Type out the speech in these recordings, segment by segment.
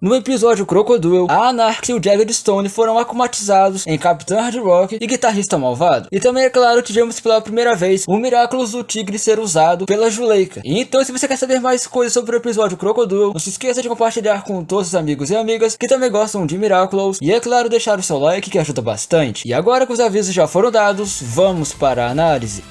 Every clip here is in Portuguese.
No episódio Crocodile, a Anarca e o Jagged Stone foram acumatizados em Capitão Hard Rock e Guitarrista Malvado. E também, é claro, tivemos pela primeira vez o Miraculous do Tigre ser usado pela Juleika. E então, se você quer saber mais coisas sobre o episódio Crocodile, não se esqueça de compartilhar com todos os amigos e amigas que também gostam de Miraculous. E é claro, deixar o seu like que ajuda bastante. E agora que os avisos já foram dados, vamos para a análise.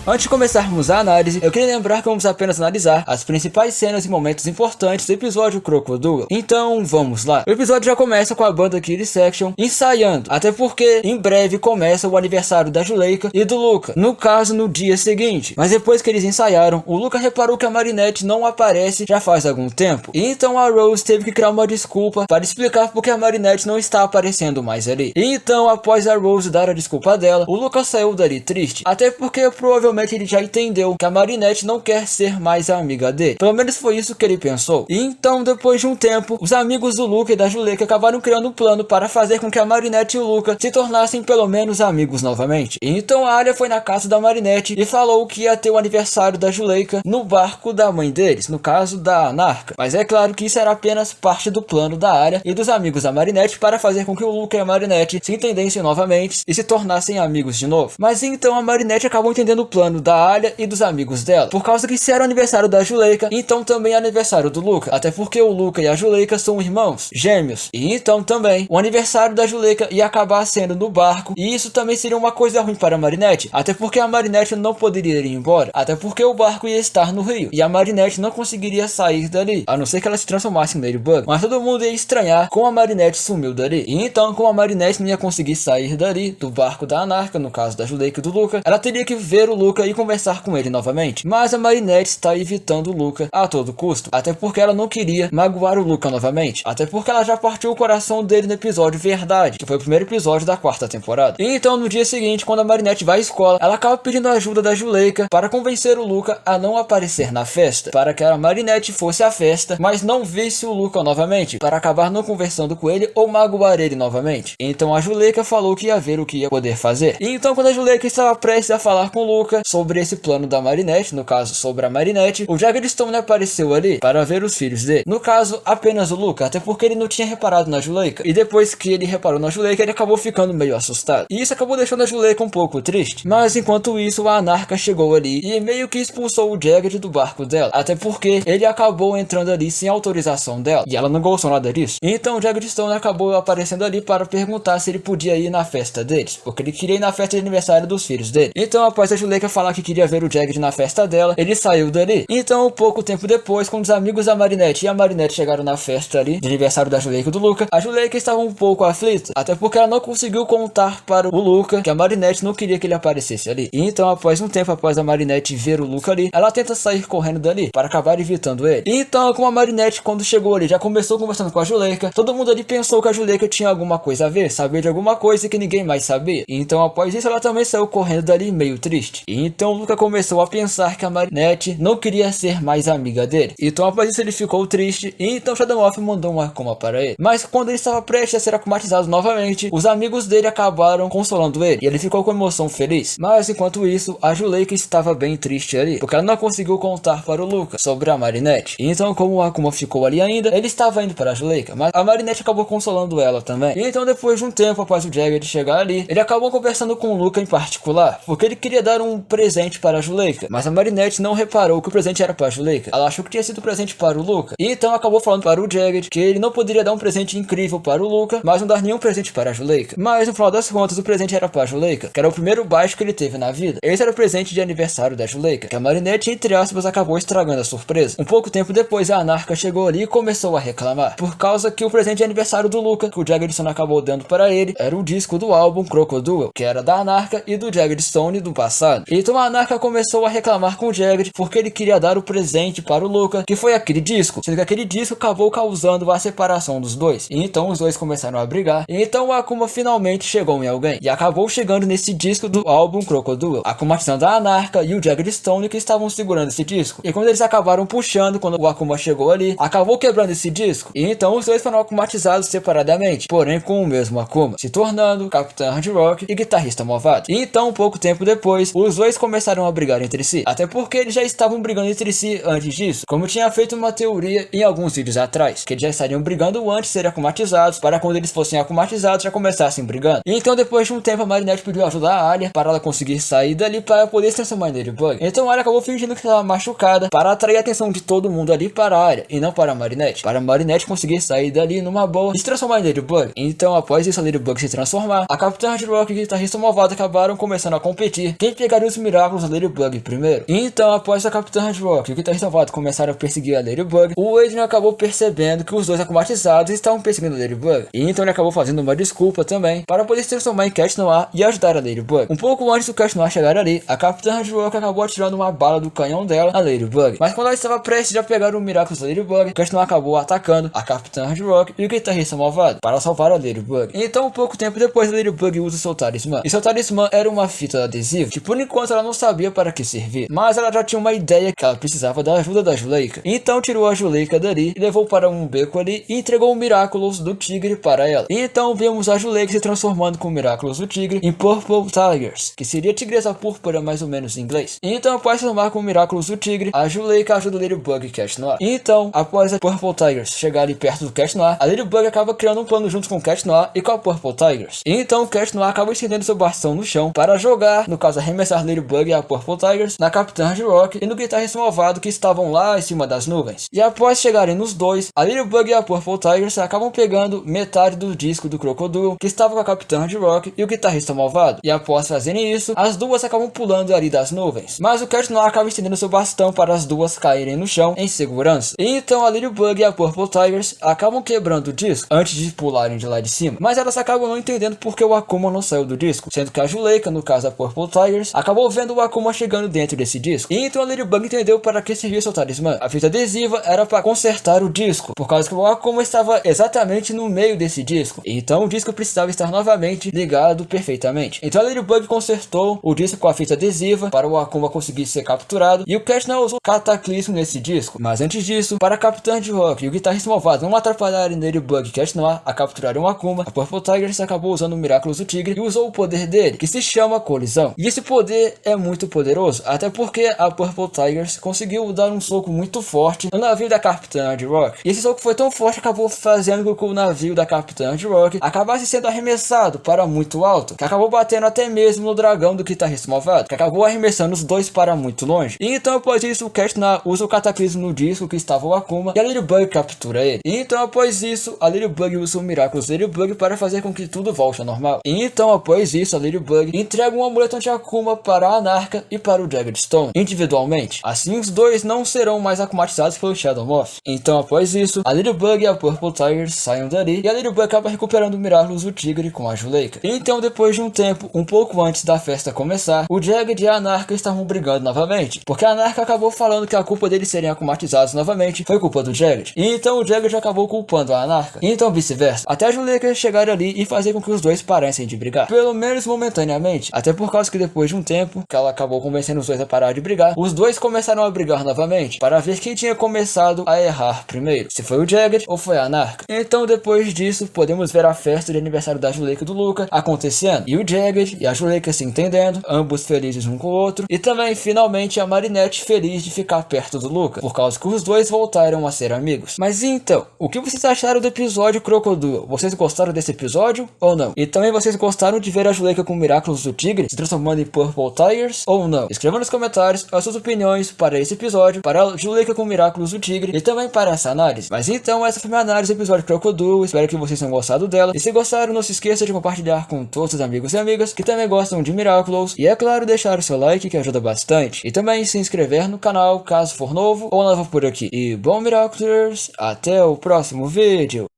Antes de começarmos a análise, eu queria lembrar que vamos apenas analisar as principais cenas e momentos importantes do episódio Crocodile. Então, vamos lá. O episódio já começa com a banda Kid Section ensaiando, até porque em breve começa o aniversário da Juleika e do Luca, no caso no dia seguinte. Mas depois que eles ensaiaram, o Luca reparou que a Marinette não aparece já faz algum tempo. E então a Rose teve que criar uma desculpa para explicar porque a Marinette não está aparecendo mais ali. E então, após a Rose dar a desculpa dela, o Luca saiu dali triste, até porque provavelmente ele já entendeu que a Marinette não quer ser mais a amiga dele. Pelo menos foi isso que ele pensou. E então, depois de um tempo, os amigos do Luca e da Juleika acabaram criando um plano para fazer com que a Marinette e o Luca se tornassem pelo menos amigos novamente. E então a Aria foi na casa da Marinette e falou que ia ter o aniversário da Juleika no barco da mãe deles, no caso da Anarca. Mas é claro que isso era apenas parte do plano da Aria e dos amigos da Marinette para fazer com que o Luca e a Marinette se entendessem novamente e se tornassem amigos de novo. Mas então a Marinette acabou entendendo o plano da Aria e dos amigos dela, por causa que se era o aniversário da Juleika, então também é aniversário do Luca, até porque o Luca e a Juleika são irmãos gêmeos, e então também o aniversário da Juleika ia acabar sendo no barco, e isso também seria uma coisa ruim para a Marinette, até porque a Marinette não poderia ir embora, até porque o barco ia estar no rio, e a Marinette não conseguiria sair dali, a não ser que ela se transformasse em Ladybug, mas todo mundo ia estranhar como a Marinette sumiu dali, e então como a Marinette não ia conseguir sair dali, do barco da Anarca, no caso da Juleika e do Luca, ela teria que ver o Luca e conversar com ele novamente, mas a Marinette está evitando o Luca a todo custo, até porque ela não queria magoar o Luca novamente, até porque ela já partiu o coração dele no episódio Verdade, que foi o primeiro episódio da quarta temporada. E então no dia seguinte, quando a Marinette vai à escola, ela acaba pedindo a ajuda da Juleika para convencer o Luca a não aparecer na festa, para que a Marinette fosse à festa, mas não visse o Luca novamente, para acabar não conversando com ele ou magoar ele novamente. Então a Juleika falou que ia ver o que ia poder fazer. E então quando a Juleika estava prestes a falar com o Luca sobre esse plano da Marinette, no caso sobre a Marinette, o Jagged Stone apareceu ali para ver os filhos dele, no caso apenas o Luca, até porque ele não tinha reparado na Juleika, e depois que ele reparou na Juleika ele acabou ficando meio assustado, e isso acabou deixando a Juleika um pouco triste. Mas enquanto isso a Anarca chegou ali e meio que expulsou o Jagged do barco dela, até porque ele acabou entrando ali sem autorização dela, e ela não gostou nada disso. Então o Jagged Stone acabou aparecendo ali para perguntar se ele podia ir na festa deles, porque ele queria ir na festa de aniversário dos filhos dele. Então após a Juleika falar que queria ver o Jagged na festa dela, ele saiu dali. Então pouco tempo depois, quando os amigos da Marinette e a Marinette chegaram na festa ali de aniversário da Juleika e do Luca, a Juleika estava um pouco aflita, até porque ela não conseguiu contar para o Luca que a Marinette não queria que ele aparecesse ali. E então após um tempo, após a Marinette ver o Luca ali, ela tenta sair correndo dali para acabar evitando ele. E então como a Marinette quando chegou ali já começou conversando com a Juleika, todo mundo ali pensou que a Juleika tinha alguma coisa a ver, sabia de alguma coisa que ninguém mais sabia. E então após isso ela também saiu correndo dali meio triste. E então o Luca começou a pensar que a Marinette não queria ser mais amiga dele. Então após isso ele ficou triste e então Shadow Moth mandou uma Akuma para ele. Mas quando ele estava prestes a ser akumatizado novamente, os amigos dele acabaram consolando ele e ele ficou com emoção feliz. Mas enquanto isso, a Juleika estava bem triste ali, porque ela não conseguiu contar para o Luca sobre a Marinette. E então como o Akuma ficou ali ainda, ele estava indo para a Juleika, mas a Marinette acabou consolando ela também. E então depois de um tempo, após o Jagged chegar ali, ele acabou conversando com o Luca em particular, porque ele queria dar um presente para a Juleika, mas a Marinette não reparou que o presente era para a Juleika. Ela achou que tinha sido presente para o Luca, e então acabou falando para o Jagged que ele não poderia dar um presente incrível para o Luca, mas não dar nenhum presente para a Juleika. Mas no final das contas, o presente era para a Juleika, que era o primeiro baixo que ele teve na vida. Esse era o presente de aniversário da Juleika, que a Marinette, entre aspas, acabou estragando a surpresa. Um pouco tempo depois, a Anarca chegou ali e começou a reclamar, por causa que o presente de aniversário do Luca, que o Jagged Stone acabou dando para ele, era um disco do álbum Crocodile, que era da Anarca e do Jagged Stone do passado. Então a Anarca começou a reclamar com o Jagged porque ele queria dar o presente para o Luca, que foi aquele disco, sendo que aquele disco acabou causando a separação dos dois. E então os dois começaram a brigar, e então o Akuma finalmente chegou em alguém, e acabou chegando nesse disco do álbum Crocodile, akumatizando a Anarca e o Jagged Stone que estavam segurando esse disco. E quando eles acabaram puxando, quando o Akuma chegou ali, acabou quebrando esse disco, e então os dois foram akumatizados separadamente, porém com o mesmo Akuma, se tornando Capitão Hard Rock e Guitarrista Malvado. E então pouco tempo depois, os dois começaram a brigar entre si, até porque eles já estavam brigando entre si antes disso, como tinha feito uma teoria em alguns vídeos atrás, que eles já estariam brigando antes de serem acumatizados, para quando eles fossem acumatizados já começassem brigando. E então depois de um tempo a Marinette pediu ajuda a Alia para ela conseguir sair dali para poder se transformar em Ladybug. Então a Alia acabou fingindo que estava machucada para atrair a atenção de todo mundo ali para a Alia e não para a Marinette, para a Marinette conseguir sair dali numa boa e se transformar em Ladybug. Então após isso a Ladybug se transformar, a Capitã Hard Rock e o guitarrista malvado acabaram começando a competir quem pegaria os Miraculous da Ladybug primeiro. E então após a Capitã Hard Rock e o guitarrista malvado começaram a perseguir a Ladybug, o Adrian acabou percebendo que os dois acumatizados estavam perseguindo a Ladybug. E então ele acabou fazendo uma desculpa também para poder se transformar em Cat Noir e ajudar a Ladybug. Um pouco antes do Cat Noir chegar ali, a Capitã Hard Rock acabou atirando uma bala do canhão dela na Ladybug. Mas quando ela estava prestes a pegar o Miraculous da Ladybug, o Cat Noir acabou atacando a Capitã Hard Rock e o guitarrista malvado para salvar a Ladybug. Então, um pouco tempo depois, a Ladybug usa o seu talismã. E seu talismã era uma fita adesiva que por enquanto ela não sabia para que servir, mas ela já tinha uma ideia que ela precisava da ajuda da Juleika. Então tirou a Juleika dali e levou para um beco ali e entregou o Miraculous do Tigre para ela. E então vemos a Juleika se transformando com o Miraculous do Tigre em Purple Tigers, que seria tigresa púrpura mais ou menos em inglês. E então após se transformar com o Miraculous do Tigre, a Juleika ajuda o Ladybug e Cat Noir. E então, após a Purple Tigers chegar ali perto do Cat Noir, a Ladybug acaba criando um plano junto com o Cat Noir e com a Purple Tigers. E então o Cat Noir acaba estendendo seu bastão no chão para jogar, no caso arremessar a Ladybug e a Purple Tigers na Capitã Hard Rock e no guitarrista malvado que estavam lá em cima das nuvens. E após chegarem nos dois, a Ladybug e a Purple Tigers acabam pegando metade do disco do Crocodile que estava com a Capitã Hard Rock e o guitarrista malvado. E após fazerem isso, as duas acabam pulando ali das nuvens. Mas o Cat Noir acaba estendendo seu bastão para as duas caírem no chão em segurança. E então a Ladybug e a Purple Tigers acabam quebrando o disco antes de pularem de lá de cima. Mas elas acabam não entendendo porque o Akuma não saiu do disco, sendo que a Juleika, no caso a Purple Tigers, acabou vendo o Akuma chegando dentro desse disco. E então a Ladybug entendeu para que servia seu talismã. A fita adesiva era para consertar o disco, por causa que o Akuma estava exatamente no meio desse disco. Então o disco precisava estar novamente ligado perfeitamente. Então a Ladybug consertou o disco com a fita adesiva para o Akuma conseguir ser capturado. E o Cat Noir usou Cataclismo nesse disco. Mas antes disso, para a Capitã de Rock e o guitarrista malvado não atrapalharem Ladybug e Cat Noir a capturarem o Akuma, a Purple Tigers acabou usando o Miraculous do Tigre e usou o poder dele, que se chama Colisão. E esse poder é muito poderoso, até porque a Purple Tigers conseguiu dar um soco muito forte no navio da Capitã de Rock. E esse soco foi tão forte que acabou fazendo com que o navio da Capitã de Rock acabasse sendo arremessado para muito alto, que acabou batendo até mesmo no dragão do guitarrista malvado, que acabou arremessando os dois para muito longe. E então após isso, o Cat Noir usa o Cataclismo no disco que estava o Akuma e a Ladybug captura ele. E então após isso, a Ladybug usa o Miraculous Ladybug para fazer com que tudo volte ao normal. E então após isso, a Ladybug entrega um amuleto anti-Akuma para a Anarca e para o Jagged Stone individualmente. Assim os dois não serão mais acumatizados pelo Shadow Moth. Então após isso, a Ladybug e a Purple Tigers saem dali e a Ladybug acaba recuperando o Miraculous do Tigre com a Juleika. Então depois de um tempo, um pouco antes da festa começar, o Jagged e a Anarca estavam brigando novamente, porque a Anarca acabou falando que a culpa deles serem acumatizados novamente foi culpa do Jagged. E então o Jagged acabou culpando a Anarca. E então vice-versa, até a Juleika chegar ali e fazer com que os dois parassem de brigar, pelo menos momentaneamente, até por causa que depois de um tempo que ela acabou convencendo os dois a parar de brigar, os dois começaram a brigar novamente para ver quem tinha começado a errar primeiro, se foi o Jagged ou foi a Anarca. Então depois disso podemos ver a festa de aniversário da Juleika e do Luca acontecendo, e o Jagged e a Juleika se entendendo, ambos felizes um com o outro, e também finalmente a Marinette feliz de ficar perto do Luca, por causa que os dois voltaram a ser amigos. Mas então, o que vocês acharam do episódio Crocodile? Vocês gostaram desse episódio ou não? E também vocês gostaram de ver a Juleika com o Miraculous do Tigre se transformando em Purple Tigers ou não? Escreva nos comentários as suas opiniões para esse episódio, para a Juleika com o Miraculous do Tigre e também para essa análise. Mas então essa foi minha análise do episódio Crocodile, espero que vocês tenham gostado dela, e se gostaram não se esqueça de compartilhar com todos os amigos e amigas que também gostam de Miraculous, e é claro deixar o seu like que ajuda bastante, e também se inscrever no canal caso for novo ou nova por aqui. E bom Miraculous, até o próximo vídeo!